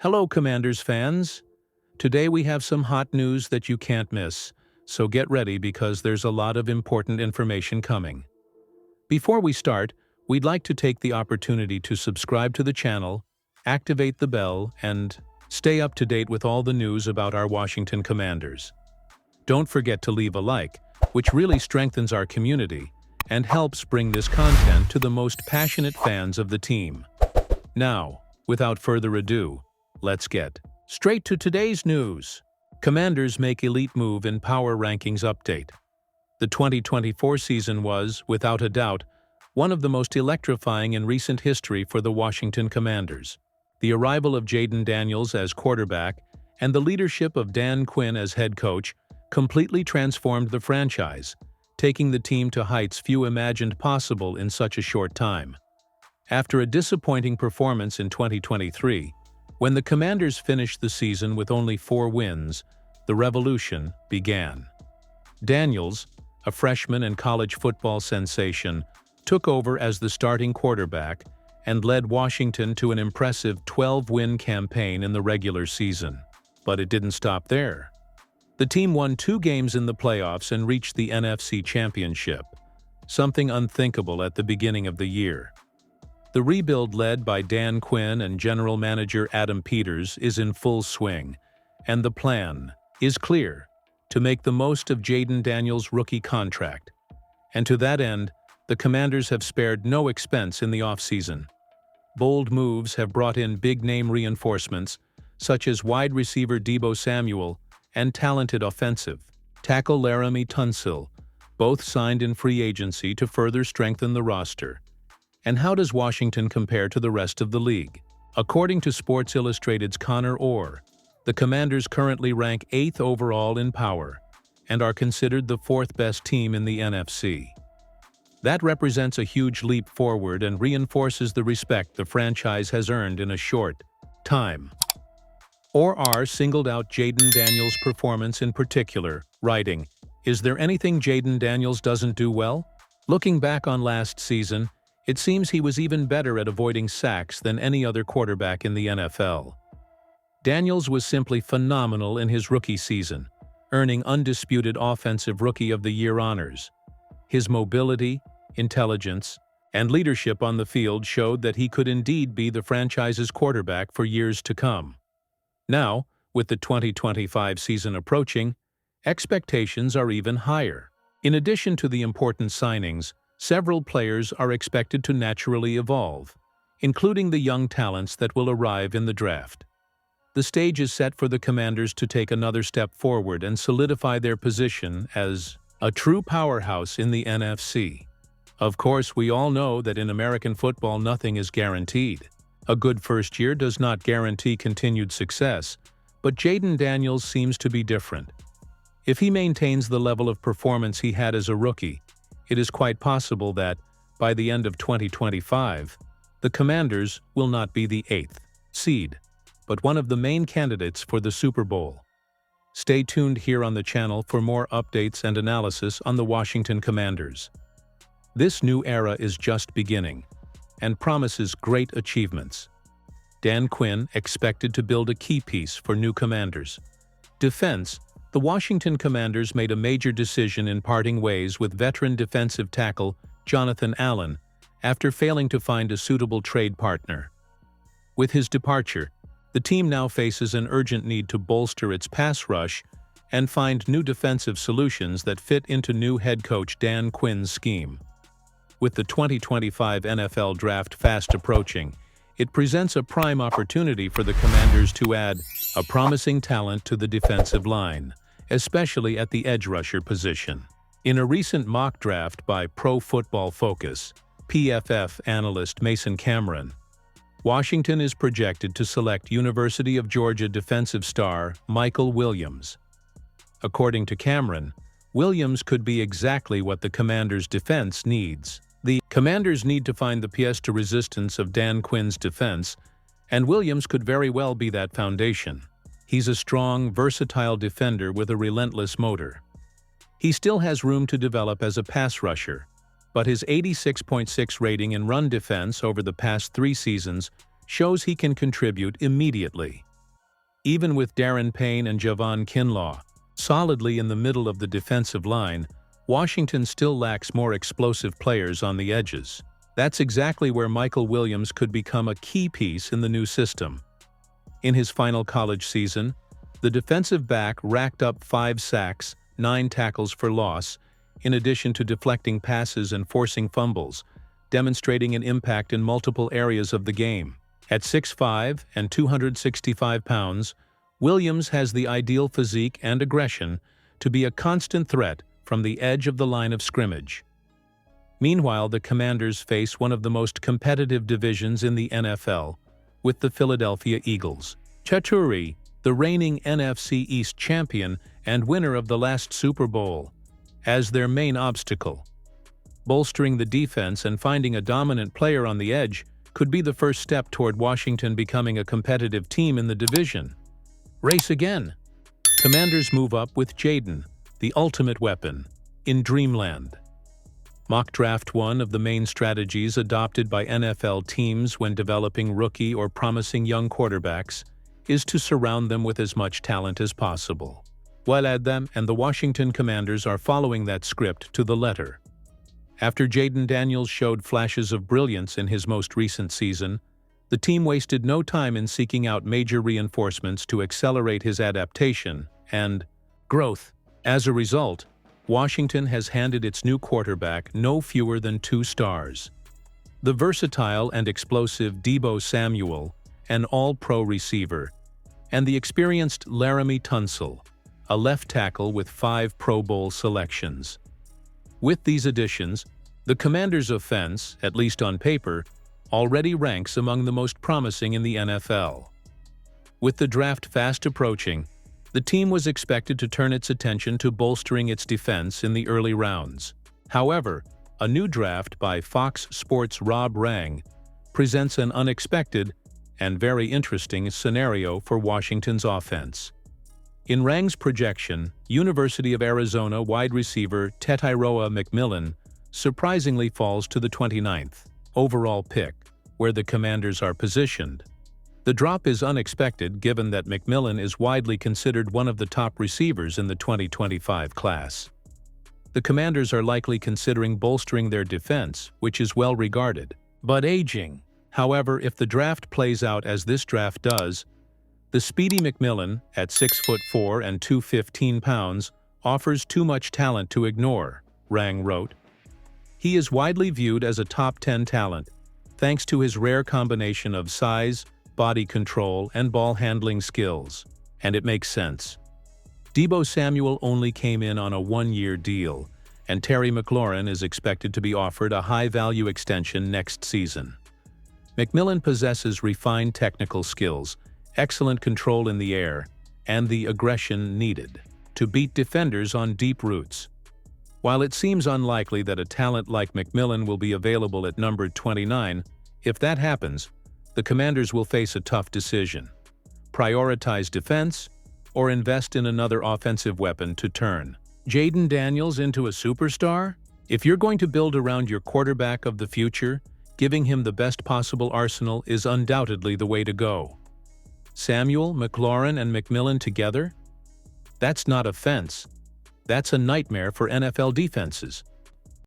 Hello, Commanders fans! Today we have some hot news that you can't miss, so get ready because there's a lot of important information coming. Before we start, we'd like to take the opportunity to subscribe to the channel, activate the bell, and stay up to date with all the news about our Washington Commanders. Don't forget to leave a like, which really strengthens our community and helps bring this content to the most passionate fans of the team. Now, without further ado, let's get straight to today's news. Commanders make elite move in Power Rankings update. The 2024 season was, without a doubt, one of the most electrifying in recent history for the Washington Commanders. The arrival of Jayden Daniels as quarterback and the leadership of Dan Quinn as head coach completely transformed the franchise, taking the team to heights few imagined possible in such a short time. After a disappointing performance in 2023, when the Commanders finished the season with only 4 wins, the revolution began. Daniels, a freshman and college football sensation, took over as the starting quarterback and led Washington to an impressive 12-win campaign in the regular season. But it didn't stop there. The team won 2 games in the playoffs and reached the NFC Championship, something unthinkable at the beginning of the year. The rebuild led by Dan Quinn and general manager Adam Peters is in full swing, and the plan is clear: to make the most of Jayden Daniels' rookie contract. And to that end, the Commanders have spared no expense in the offseason. Bold moves have brought in big-name reinforcements, such as wide receiver Deebo Samuel and talented offensive tackle Laramie Tunsil, both signed in free agency to further strengthen the roster. And how does Washington compare to the rest of the league? According to Sports Illustrated's Connor Orr, the Commanders currently rank 8th overall in power and are considered the 4th best team in the NFC. That represents a huge leap forward and reinforces the respect the franchise has earned in a short time. Orr singled out Jayden Daniels' performance in particular, writing, "Is there anything Jayden Daniels doesn't do well? Looking back on last season, it seems he was even better at avoiding sacks than any other quarterback in the NFL." Daniels was simply phenomenal in his rookie season, earning undisputed Offensive Rookie of the Year honors. His mobility, intelligence, and leadership on the field showed that he could indeed be the franchise's quarterback for years to come. Now, with the 2025 season approaching, expectations are even higher. In addition to the important signings, several players are expected to naturally evolve, including the young talents that will arrive in the draft. The stage is set for the Commanders to take another step forward and solidify their position as a true powerhouse in the NFC. Of course, we all know that in American football nothing is guaranteed. A good first year does not guarantee continued success, but Jayden Daniels seems to be different. If he maintains the level of performance he had as a rookie, it is quite possible that, by the end of 2025, the Commanders will not be the 8th seed, but one of the main candidates for the Super Bowl. Stay tuned here on the channel for more updates and analysis on the Washington Commanders. This new era is just beginning and promises great achievements. Dan Quinn expected to build a key piece for new Commanders. Defense: the Washington Commanders made a major decision in parting ways with veteran defensive tackle Jonathan Allen after failing to find a suitable trade partner. With his departure, the team now faces an urgent need to bolster its pass rush and find new defensive solutions that fit into new head coach Dan Quinn's scheme. With the 2025 NFL Draft fast approaching, it presents a prime opportunity for the Commanders to add a promising talent to the defensive line, especially at the edge rusher position. In a recent mock draft by Pro Football Focus, PFF analyst Mason Cameron, Washington is projected to select University of Georgia defensive star Michael Williams. According to Cameron, Williams could be exactly what the Commanders' defense needs. The Commanders need to find the pièce de resistance of Dan Quinn's defense, and Williams could very well be that foundation. He's a strong, versatile defender with a relentless motor. He still has room to develop as a pass rusher, but his 86.6 rating in run defense over the past 3 seasons shows he can contribute immediately. Even with Darren Payne and Javon Kinlaw solidly in the middle of the defensive line, Washington still lacks more explosive players on the edges. That's exactly where Michael Williams could become a key piece in the new system. In his final college season, the defensive back racked up 5 sacks, 9 tackles for loss, in addition to deflecting passes and forcing fumbles, demonstrating an impact in multiple areas of the game. At 6'5" and 265 pounds, Williams has the ideal physique and aggression to be a constant threat from the edge of the line of scrimmage. Meanwhile, the Commanders face one of the most competitive divisions in the NFL, with the Philadelphia Eagles. Chaturi, the reigning NFC East champion and winner of the last Super Bowl, as their main obstacle. Bolstering the defense and finding a dominant player on the edge could be the first step toward Washington becoming a competitive team in the division. Race again. Commanders move up with Jayden, the ultimate weapon, in Dreamland. Mock Draft, one of the main strategies adopted by NFL teams when developing rookie or promising young quarterbacks, is to surround them with as much talent as possible. While Adam and the Washington Commanders are following that script to the letter. After Jayden Daniels showed flashes of brilliance in his most recent season, the team wasted no time in seeking out major reinforcements to accelerate his adaptation and growth. As a result, Washington has handed its new quarterback no fewer than 2 stars. The versatile and explosive Deebo Samuel, an all-pro receiver, and the experienced Laramie Tunsil, a left tackle with 5 Pro Bowl selections. With these additions, the Commanders' offense, at least on paper, already ranks among the most promising in the NFL. With the draft fast approaching, the team was expected to turn its attention to bolstering its defense in the early rounds. However, a new draft by Fox Sports' Rob Rang presents an unexpected and very interesting scenario for Washington's offense. In Rang's projection, University of Arizona wide receiver Tetairoa McMillan surprisingly falls to the 29th overall pick, where the Commanders are positioned. The drop is unexpected given that McMillan is widely considered one of the top receivers in the 2025 class. The Commanders are likely considering bolstering their defense, which is well regarded, but aging. However, if the draft plays out as this draft does, the speedy McMillan, at 6'4" and 215 pounds, offers too much talent to ignore, Rang wrote. He is widely viewed as a top 10 talent, thanks to his rare combination of size, body control, and ball handling skills, and it makes sense. Deebo Samuel only came in on a 1-year deal, and Terry McLaurin is expected to be offered a high-value extension next season. McMillan possesses refined technical skills, excellent control in the air, and the aggression needed to beat defenders on deep routes. While it seems unlikely that a talent like McMillan will be available at number 29, if that happens, the Commanders will face a tough decision: prioritize defense or invest in another offensive weapon to turn Jayden Daniels into a superstar? If you're going to build around your quarterback of the future, giving him the best possible arsenal is undoubtedly the way to go. Samuel, McLaurin, and McMillan together? That's not a fence. That's a nightmare for NFL defenses.